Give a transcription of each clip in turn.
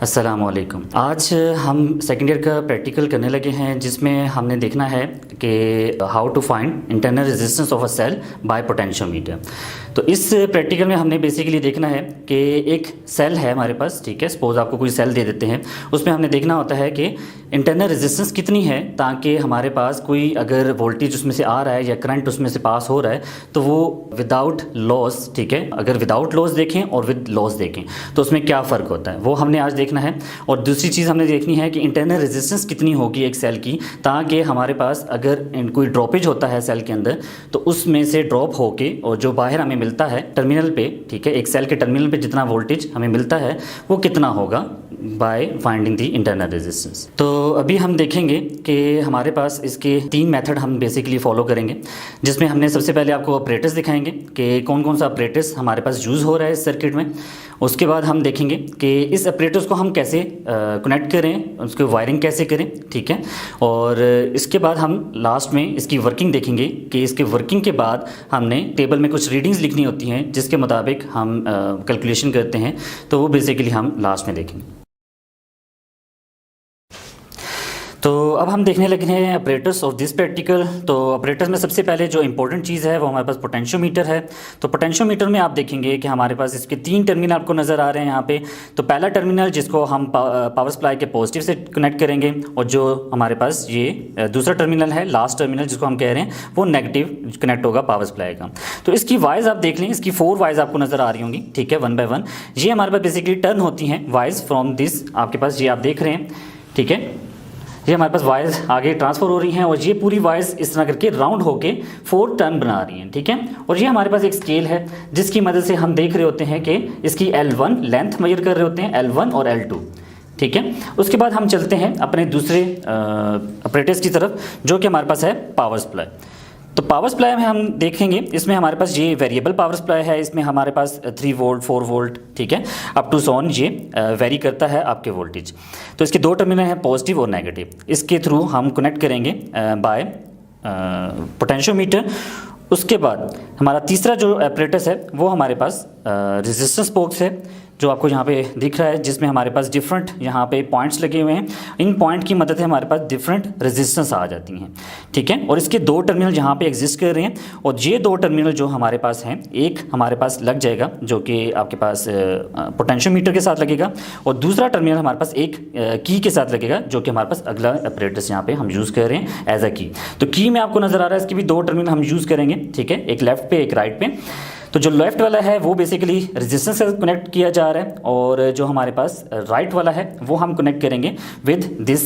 अस्सलामुअलैकुम। आज हम सेकेंड ईयर का प्रैक्टिकल करने लगे हैं जिसमें हमने देखना है कि how to find internal resistance of a cell by potentiometer. तो इस प्रैक्टिकल में हमने बेसिकली देखना है कि एक सेल है हमारे पास, ठीक है, सपोज आपको कोई सेल दे देते हैं, उसमें हमने देखना होता है कि इंटरनल रेजिस्टेंस कितनी है ताकि हमारे पास कोई अगर वोल्टेज उसमें से आ रहा है या करंट उसमें से पास हो रहा है तो वो विदाउट लॉस, ठीक है, अगर विदाउट लॉस देखें और विद लॉस देखें तो उसमें क्या फ़र्क होता है वो हमने आज देखना है। और दूसरी चीज़ हमने देखनी है कि इंटरनल रेजिस्टेंस कितनी होगी एक सेल की ताकि हमारे पास अगर कोई ड्रॉपेज होता है सेल के अंदर तो उसमें से ड्रॉप होके और जो बाहर हमें मिलता है टर्मिनल पे, ठीक है, एक सेल के टर्मिनल पे जितना वोल्टेज हमें मिलता है वो कितना होगा by finding the internal resistance. तो अभी हम देखेंगे कि हमारे पास इसके 3 मेथड हम बेसिकली फॉलो करेंगे, जिसमें हमने सबसे पहले आपको ऑपरेटर्स दिखाएंगे कि कौन कौन सा ऑपरेटर्स हमारे पास यूज़ हो रहा है इस सर्किट में। उसके बाद हम देखेंगे कि इस ऑपरेटर्स को हम कैसे कनेक्ट करें, उसकी वायरिंग कैसे करें, ठीक है, और इसके बाद हम लास्ट में इसकी वर्किंग देखेंगे कि इसके वर्किंग के बाद हमने टेबल में कुछ रीडिंग्स लिखनी होती हैं जिसके मुताबिक हम कैलकुलेशन करते हैं, तो वो बेसिकली हम लास्ट में देखेंगे। तो अब हम देखने लगे हैं ऑपरेटर्स ऑफ दिस प्रैक्टिकल। तो ऑपरेटर्स में सबसे पहले जो इंपॉर्टेंट चीज़ है वो हमारे पास पोटेंशियोमीटर है। तो पोटेंशियोमीटर में आप देखेंगे कि हमारे पास इसके 3 टर्मिनल आपको नज़र आ रहे हैं यहाँ पे। तो पहला टर्मिनल जिसको हम पावर सप्लाई के पॉजिटिव से कनेक्ट करेंगे, और जो हमारे पास ये दूसरा टर्मिनल है, लास्ट टर्मिनल जिसको हम कह रहे हैं, वो नेगेटिव कनेक्ट होगा पावर सप्लाई का। तो इसकी वाइज आप देख लें, इसकी 4 वाइज आपको नज़र आ रही होंगी, ठीक है, 1 बाय 1। ये हमारे पास बेसिकली टर्न होती हैं वाइज फ्रॉम दिस, आपके पास ये आप देख रहे हैं, ठीक है, ये हमारे पास वायर्स आगे ट्रांसफ़र हो रही हैं और ये पूरी वायर्स इस तरह करके राउंड होके 4 टर्न बना रही हैं, ठीक है। और ये हमारे पास एक स्केल है जिसकी मदद से हम देख रहे होते हैं कि इसकी L1 लेंथ मेजर कर रहे होते हैं, L1 और L2, ठीक है। उसके बाद हम चलते हैं अपने दूसरे ऑपरेटर्स की तरफ जो कि हमारे पास है पावर सप्लाई। तो पावर सप्लाई में हम देखेंगे, इसमें हमारे पास ये वेरिएबल पावर सप्लाई है, इसमें हमारे पास 3 वोल्ट 4 वोल्ट, ठीक है, अप टू सॉन ये वेरी करता है आपके वोल्टेज। तो इसके 2 टर्मिनल हैं, पॉजिटिव और नेगेटिव। इसके थ्रू हम कनेक्ट करेंगे बाय पोटेंशियोमीटर। उसके बाद हमारा तीसरा जो ऑपरेटर्स है वो हमारे पास रेजिस्टेंस बॉक्स है जो आपको यहाँ पे दिख रहा है, जिसमें हमारे पास डिफरेंट यहाँ पे पॉइंट्स लगे हुए हैं। इन पॉइंट की मदद से हमारे पास डिफरेंट रेजिस्टेंस आ जाती हैं, ठीक है। और इसके 2 टर्मिनल यहाँ पे एग्जिस्ट कर रहे हैं, और ये 2 टर्मिनल जो हमारे पास हैं, एक हमारे पास लग जाएगा जो कि आपके पास पोटेंशियोमीटर के साथ लगेगा, और दूसरा टर्मिनल हमारे पास एक की के साथ लगेगा जो कि हमारे पास अगला ऑपरेटर्स यहाँ पे हम यूज़ कर रहे हैं एज अ की। तो की में आपको नज़र आ रहा है, इसके भी 2 टर्मिनल हम यूज़ करेंगे, ठीक है, एक लेफ्ट पे एक राइट पे। तो जो लेफ्ट वाला है वो बेसिकली रेजिस्टेंस से कनेक्ट किया जा रहा है, और जो हमारे पास राइट वाला है वो हम कनेक्ट करेंगे विद दिस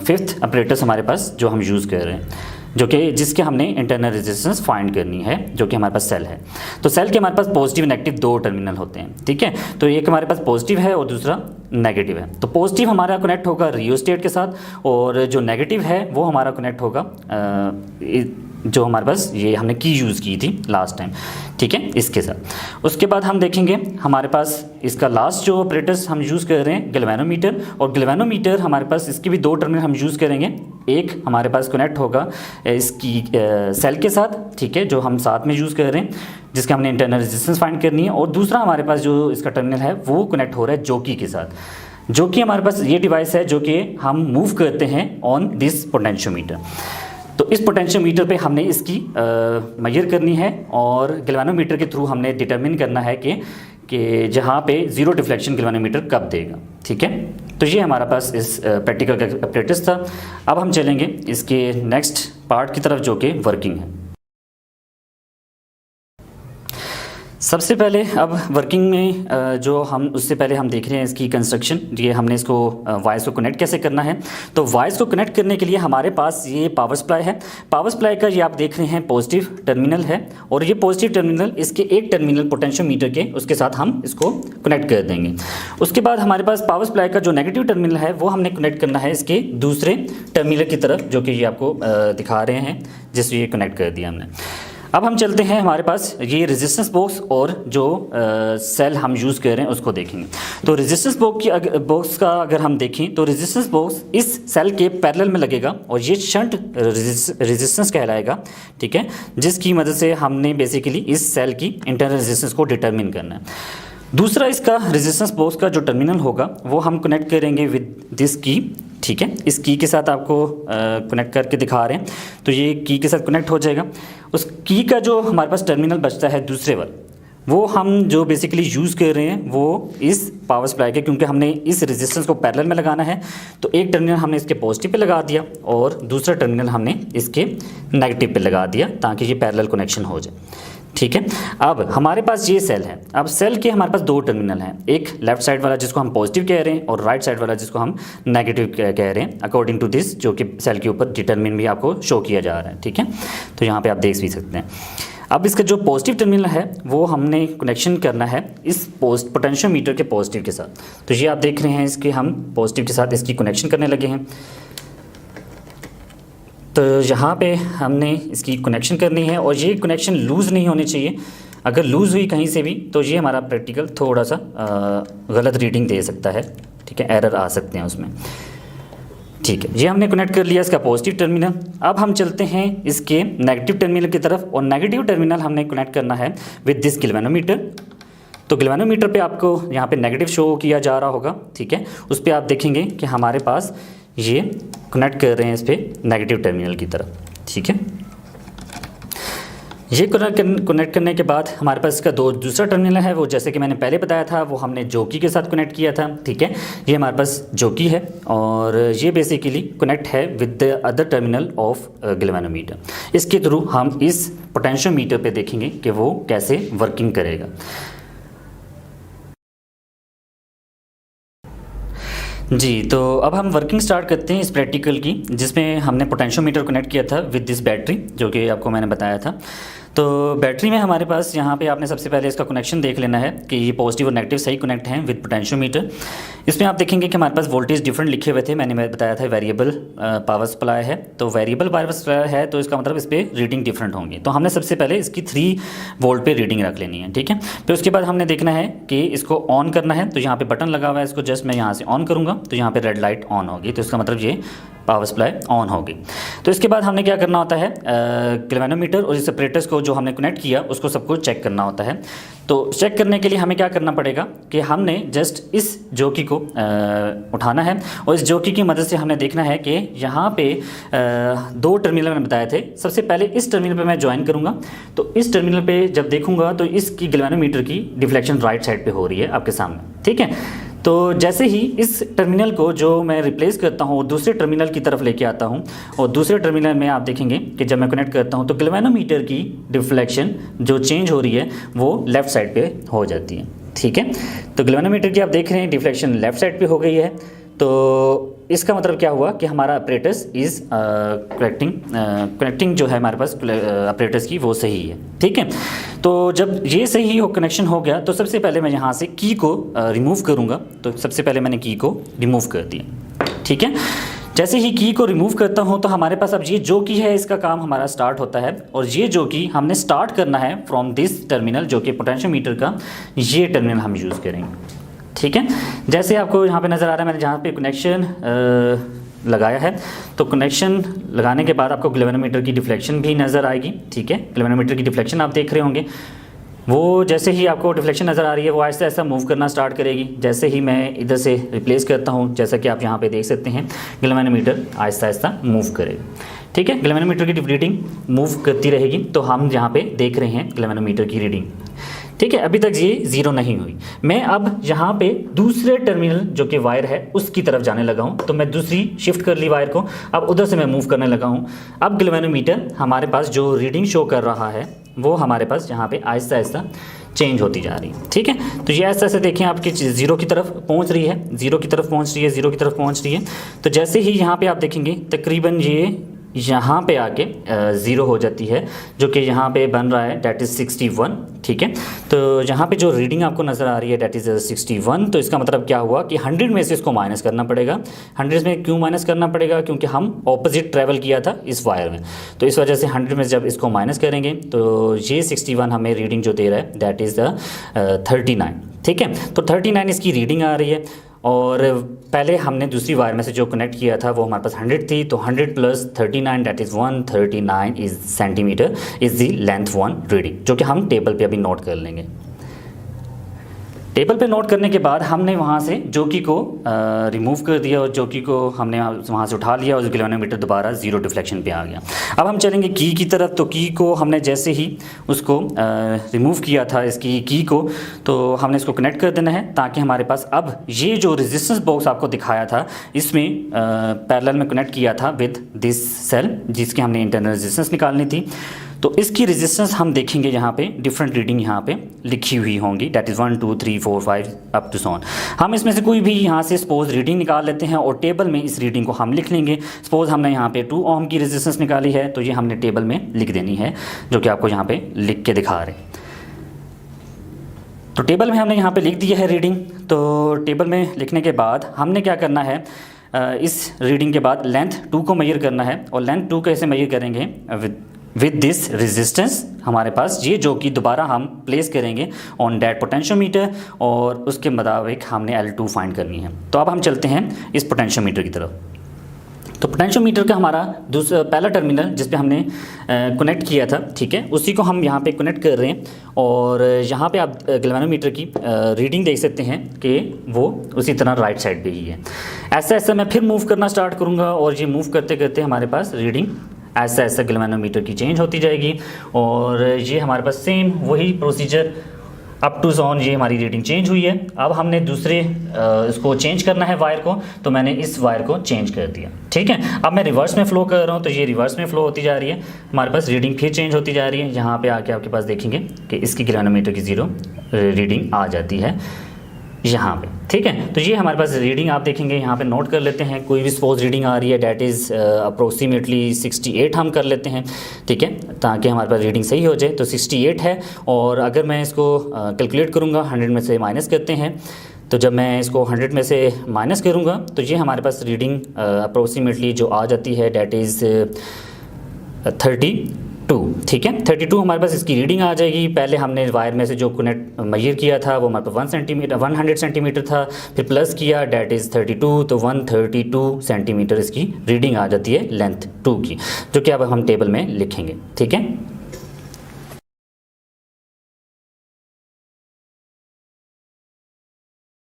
5th ऑपरेटर्स हमारे पास जो हम यूज़ कर रहे हैं, जो कि जिसके हमने इंटरनल रेजिस्टेंस फाइंड करनी है, जो कि हमारे पास सेल है। तो सेल के हमारे पास पॉजिटिव नेगेटिव 2 टर्मिनल होते हैं, ठीक है। तो एक हमारे पास पॉजिटिव है और दूसरा नेगेटिव है। तो पॉजिटिव हमारा कनेक्ट होगा रियोस्टेट के साथ, और जो नेगेटिव है वो हमारा कनेक्ट होगा जो हमारे पास ये हमने की यूज़ की थी लास्ट टाइम, ठीक है, इसके साथ। उसके बाद हम देखेंगे हमारे पास इसका लास्ट जो ऑपरेटर्स हम यूज़ कर रहे हैं गैल्वेनोमीटर, और गैल्वेनोमीटर हमारे पास इसके भी 2 टर्मिनल हम यूज़ करेंगे। एक हमारे पास कनेक्ट होगा इसकी सेल के साथ, ठीक है, जो हम साथ में यूज़ कर रहे हैं, जिसका हमने इंटरनल रेजिस्टेंस फाइंड करनी है, और दूसरा हमारे पास जो इसका टर्मिनल है वो कनेक्ट हो रहा है जॉकी के साथ, जो कि हमारे पास ये डिवाइस है जो कि हम मूव करते हैं ऑन दिस पोटेंशियोमीटर। तो इस पोटेंशियोमीटर पे हमने इसकी मेजर करनी है, और गैल्वेनोमीटर के थ्रू हमने डिटरमिन करना है कि जहाँ पे 0 डिफ्लेक्शन गैल्वेनोमीटर कब देगा, ठीक है। तो ये हमारा पास इस प्रैक्टिकल का ऑपरेटर्स था। अब हम चलेंगे इसके नेक्स्ट पार्ट की तरफ जो कि वर्किंग है। सबसे पहले अब वर्किंग में जो हम उससे पहले हम देख रहे हैं इसकी कंस्ट्रक्शन, ये हमने इसको वायर्स को कनेक्ट कैसे करना है। तो वायर्स को कनेक्ट करने के लिए हमारे पास ये पावर सप्लाई है। पावर सप्लाई का ये आप देख रहे हैं पॉजिटिव टर्मिनल है, और ये पॉजिटिव टर्मिनल इसके एक टर्मिनल पोटेंशियोमीटर के उसके साथ हम इसको कनेक्ट कर देंगे। उसके बाद हमारे पास पावर सप्लाई का जो नेगेटिव टर्मिनल है वो हमने कनेक्ट करना है इसके दूसरे टर्मिनल की तरफ, जो कि ये आपको दिखा रहे हैं, जिससे ये कनेक्ट कर दिया हमने। अब हम चलते हैं हमारे पास ये रेजिस्टेंस बॉक्स और जो सेल हम यूज़ कर रहे हैं उसको देखेंगे। तो रेजिस्टेंस बॉक्स का अगर हम देखें तो रेजिस्टेंस बॉक्स इस सेल के पैरेलल में लगेगा, और ये शंट रेजिस्टेंस कहलाएगा, ठीक है, जिसकी मदद से हमने बेसिकली इस सेल की इंटरनल रेजिस्टेंस को डिटरमिन करना है। दूसरा इसका रेजिस्टेंस बॉक्स का जो टर्मिनल होगा वो हम कनेक्ट करेंगे विद दिस की, ठीक है। इस की के साथ आपको कनेक्ट करके दिखा रहे हैं, तो ये की के साथ कनेक्ट हो जाएगा। उस की का जो हमारे पास टर्मिनल बचता है दूसरे वाला, वो हम जो बेसिकली यूज़ कर रहे हैं वो इस पावर सप्लाई के, क्योंकि हमने इस रेजिस्टेंस को पैरेलल में लगाना है, तो एक टर्मिनल हमने इसके पॉजिटिव पे लगा दिया और दूसरा टर्मिनल हमने इसके नेगेटिव पे लगा दिया ताकि ये पैरेलल कनेक्शन हो जाए, ठीक है। अब हमारे पास ये सेल है, अब सेल के हमारे पास दो टर्मिनल हैं, एक लेफ्ट साइड वाला जिसको हम पॉजिटिव कह रहे हैं और राइट साइड वाला जिसको हम नेगेटिव कह रहे हैं, अकॉर्डिंग टू दिस, जो कि सेल के ऊपर डिटरमिन भी आपको शो किया जा रहा है, ठीक है। तो यहाँ पे आप देख भी सकते हैं। अब इसका जो पॉजिटिव टर्मिनल है वो हमने कनेक्शन करना है इस पोटेंशियोमीटर के पॉजिटिव के साथ। तो ये आप देख रहे हैं, इसके हम पॉजिटिव के साथ इसकी कनेक्शन करने लगे हैं। तो यहाँ पे हमने इसकी कनेक्शन करनी है और ये कनेक्शन लूज़ नहीं होनी चाहिए। अगर लूज़ हुई कहीं से भी तो ये हमारा प्रैक्टिकल थोड़ा सा गलत रीडिंग दे सकता है, ठीक है, एरर आ सकते हैं उसमें, ठीक है। ये हमने कनेक्ट कर लिया इसका पॉजिटिव टर्मिनल। अब हम चलते हैं इसके नेगेटिव टर्मिनल की तरफ, और नेगेटिव टर्मिनल हमने कनेक्ट करना है विद दिस गैल्वेनोमीटर। तो गैल्वेनोमीटर पे आपको यहाँ पे नेगेटिव शो किया जा रहा होगा, ठीक है। उस पर आप देखेंगे कि हमारे पास ये कनेक्ट कर रहे हैं इस पर नेगेटिव टर्मिनल की तरफ, ठीक है। ये कनेक्ट करने के बाद हमारे पास इसका दूसरा टर्मिनल है, वो जैसे कि मैंने पहले बताया था वो हमने जोकी के साथ कनेक्ट किया था, ठीक है। ये हमारे पास जोकी है और ये बेसिकली कनेक्ट है with the other terminal of galvanometer. इसके थ्रू हम इस पोटेंशियोमीटर पे देखेंगे कि वो कैसे वर्किंग करेगा। जी, तो अब हम वर्किंग स्टार्ट करते हैं इस प्रैक्टिकल की, जिसमें हमने पोटेंशियोमीटर कनेक्ट किया था विद दिस बैटरी, जो कि आपको मैंने बताया था। तो बैटरी में हमारे पास यहाँ पे आपने सबसे पहले इसका कनेक्शन देख लेना है कि ये पॉजिटिव और नेगेटिव सही कनेक्ट हैं विद पोटेंशियोमीटर। इसमें आप देखेंगे कि हमारे पास वोल्टेज डिफरेंट लिखे हुए थे, मैंने बताया था वेरिएबल पावर सप्लाई है। तो वेरिएबल पावर सप्लाई है तो इसका मतलब इस पर रीडिंग डिफरेंट होंगी। तो हमने सबसे पहले इसकी 3 वोल्ट पे रीडिंग रख लेनी है, ठीक है। फिर उसके बाद हमने देखना है कि इसको ऑन करना है, तो यहाँ पर बटन लगा हुआ है, इसको जस्ट मैं यहाँ से ऑन करूँगा तो यहाँ पर रेड लाइट ऑन होगी, तो इसका मतलब ये पावर सप्लाई ऑन होगी। तो इसके बाद हमने क्या करना होता है, गैल्वेनोमीटर और इस सेपरेटर्स को जो हमने कनेक्ट किया उसको सबको चेक करना होता है। तो चेक करने के लिए हमें क्या करना पड़ेगा कि हमने जस्ट इस जोकी को उठाना है और इस जोकी की मदद से हमने देखना है कि यहाँ पे 2 टर्मिनल मैंने बताए थे। सबसे पहले इस टर्मिनल पे मैं ज्वाइन करूँगा, तो इस टर्मिनल पे जब देखूँगा तो इसकी गैल्वेनोमीटर की डिफ्लेक्शन राइट साइड पे हो रही है आपके सामने, ठीक है। तो जैसे ही इस टर्मिनल को जो मैं रिप्लेस करता हूँ और दूसरे टर्मिनल की तरफ लेके आता हूँ, और दूसरे टर्मिनल में आप देखेंगे कि जब मैं कनेक्ट करता हूँ तो गैल्वेनोमीटर की डिफ्लेक्शन जो चेंज हो रही है वो लेफ़्ट साइड पे हो जाती है, ठीक है। तो गैल्वेनोमीटर की आप देख रहे हैं डिफ्लेक्शन लेफ़्ट साइड पे हो गई है। तो इसका मतलब क्या हुआ कि हमारा अपरेटस इज़ कनेक्टिंग जो है हमारे पास अपरेटस की वो सही है, ठीक है। तो जब ये सही हो कनेक्शन हो गया तो सबसे पहले मैं यहाँ से की को रिमूव करूँगा। तो सबसे पहले मैंने की को रिमूव कर दिया, ठीक है। जैसे ही की को रिमूव करता हूँ तो हमारे पास अब ये जो की है इसका काम हमारा स्टार्ट होता है, और ये जो की हमने स्टार्ट करना है फ्रॉम दिस टर्मिनल, जो कि पोटेंशियोमीटर का ये टर्मिनल हम यूज़ करेंगे, ठीक है। जैसे आपको यहाँ पे नज़र आ रहा है मैंने जहाँ पे कनेक्शन लगाया है, तो कनेक्शन लगाने के बाद आपको गैल्वेनोमीटर की डिफ्लेक्शन भी नज़र आएगी, ठीक है। गैल्वेनोमीटर की डिफ्लेक्शन आप देख रहे होंगे, वो जैसे ही आपको डिफ्लेक्शन नज़र आ रही है वो आहिस्ता आहिस्ता मूव करना स्टार्ट करेगी। जैसे ही मैं इधर से रिप्लेस करता हूँ, जैसा कि आप यहाँ पे देख सकते हैं, गैल्वेनोमीटर आहिस्ता आहिस्ता मूव करेगा, ठीक है। गैल्वेनोमीटर की रीडिंग मूव करती रहेगी, तो हम यहाँ पे देख रहे हैं गैल्वेनोमीटर की रीडिंग, ठीक है। अभी तक ये 0 नहीं हुई। मैं अब यहाँ पे दूसरे टर्मिनल जो कि वायर है उसकी तरफ जाने लगा हूँ, तो मैं दूसरी शिफ्ट कर ली वायर को, अब उधर से मैं मूव करने लगा हूँ। अब गैल्वेनोमीटर हमारे पास जो रीडिंग शो कर रहा है वो हमारे पास यहाँ पे आहिस्ता आहिस्ता चेंज होती जा रही है, ठीक है। तो ये ऐसे ऐसे देखें आपकी 0 की तरफ पहुँच रही है, 0 की तरफ पहुँच रही है, 0 की तरफ पहुँच रही है। तो जैसे ही यहाँ पे आप देखेंगे तकरीबन ये यहाँ पे आके 0 हो जाती है, जो कि यहाँ पे बन रहा है डेट इज़ 61, ठीक है। तो यहाँ पे जो रीडिंग आपको नज़र आ रही है डेट इज़ 61, तो इसका मतलब क्या हुआ कि 100 में से इसको माइनस करना पड़ेगा। 100 में क्यों माइनस करना पड़ेगा, क्योंकि हम ऑपोजिट ट्रैवल किया था इस वायर में, तो इस वजह से 100 में जब इसको माइनस करेंगे तो ये 61 हमें रीडिंग जो दे रहा है डेट इज़ द 39, ठीक है। तो 39 इसकी रीडिंग आ रही है, और पहले हमने दूसरी वायर में से जो कनेक्ट किया था वो हमारे पास 100 थी, तो 100 plus 39 that is 139 is centimetre is the length 1 reading, जो कि हम टेबल पे अभी नोट कर लेंगे। टेबल पे नोट करने के बाद हमने वहाँ से जोकी को रिमूव कर दिया और जोकी को हमने वहाँ से उठा लिया और गैल्वेनोमीटर दोबारा ज़ीरो डिफ्लेक्शन पे आ गया। अब हम चलेंगे की तरफ। तो की को हमने जैसे ही उसको रिमूव किया था इसकी की को, तो हमने इसको कनेक्ट कर देना है ताकि हमारे पास अब ये जो रेजिस्टेंस बॉक्स आपको दिखाया था इसमें पैरेलल में कनेक्ट किया था विद दिस सेल जिसकी हमने इंटरनल रेजिस्टेंस निकालनी थी। तो इसकी रेजिस्टेंस हम देखेंगे यहाँ पे डिफरेंट रीडिंग यहाँ पे लिखी हुई होंगी, डेट इज़ 1 2 3 4 5 अप टू सॉन। हम इसमें से कोई भी यहाँ से सपोज रीडिंग निकाल लेते हैं और टेबल में इस रीडिंग को हम लिख लेंगे। सपोज हमने यहाँ पे 2 ओम की रेजिस्टेंस निकाली है तो ये हमने टेबल में लिख देनी है, जो कि आपको यहाँ पे लिख के दिखा रहे हैं। तो टेबल में हमने यहाँ पे लिख दिया है रीडिंग। तो टेबल में लिखने के बाद हमने क्या करना है, इस रीडिंग के बाद लेंथ 2 को मेजर करना है। और लेंथ 2 कैसे मेजर करेंगे, विद दिस रेजिस्टेंस हमारे पास ये जो कि दोबारा हम प्लेस करेंगे ऑन दैट पोटेंशियोमीटर और उसके मुताबिक हमने L2 फाइंड करनी है। तो अब हम चलते हैं इस पोटेंशियोमीटर की तरफ। तो पोटेंशियोमीटर का हमारा पहला टर्मिनल जिस पे हमने कनेक्ट किया था, ठीक है, उसी को हम यहाँ पे कनेक्ट कर रहे हैं। और यहाँ पे आप गैल्वेनोमीटर की रीडिंग देख सकते हैं कि वो उसी तरह राइट साइड पे ही है। ऐसा ऐसा मैं फिर मूव करना स्टार्ट करूँगा और ये मूव करते करते हमारे पास रीडिंग ऐसा ऐसा गैल्वेनोमीटर की चेंज होती जाएगी। और ये हमारे पास सेम वही प्रोसीजर अप टू ज़ोन, ये हमारी रीडिंग चेंज हुई है। अब हमने दूसरे इसको चेंज करना है वायर को, तो मैंने इस वायर को चेंज कर दिया, ठीक है। अब मैं रिवर्स में फ़्लो कर रहा हूँ तो ये रिवर्स में फ़्लो होती जा रही है, हमारे पास रीडिंग फिर चेंज होती जा रही है। यहाँ पे आके आपके पास देखेंगे कि इसकी गैल्वेनोमीटर की ज़ीरो रीडिंग आ जाती है यहाँ पे, ठीक है। तो ये हमारे पास रीडिंग आप देखेंगे, यहाँ पे नोट कर लेते हैं। कोई भी सपोज रीडिंग आ रही है डेट इज़ अप्रोक्सीमेटली 68 हम कर लेते हैं, ठीक है, ताकि हमारे पास रीडिंग सही हो जाए। तो 68 है और अगर मैं इसको कैलकुलेट करूँगा 100 में से माइनस करते हैं, तो जब मैं इसको 100 में से माइनस करूँगा तो ये हमारे पास रीडिंग अप्रोक्सीमेटली जो आ जाती है डेट इज़ 32, ठीक है। 32 हमारे पास इसकी रीडिंग आ जाएगी। पहले हमने वायर में से जो कनेक्ट मेजर किया था वो हमारे पास 100 सेंटीमीटर था, फिर प्लस किया डेट इज़ 32, तो 132 सेंटीमीटर इसकी रीडिंग आ जाती है लेंथ 2 की, जो कि अब हम टेबल में लिखेंगे, ठीक है।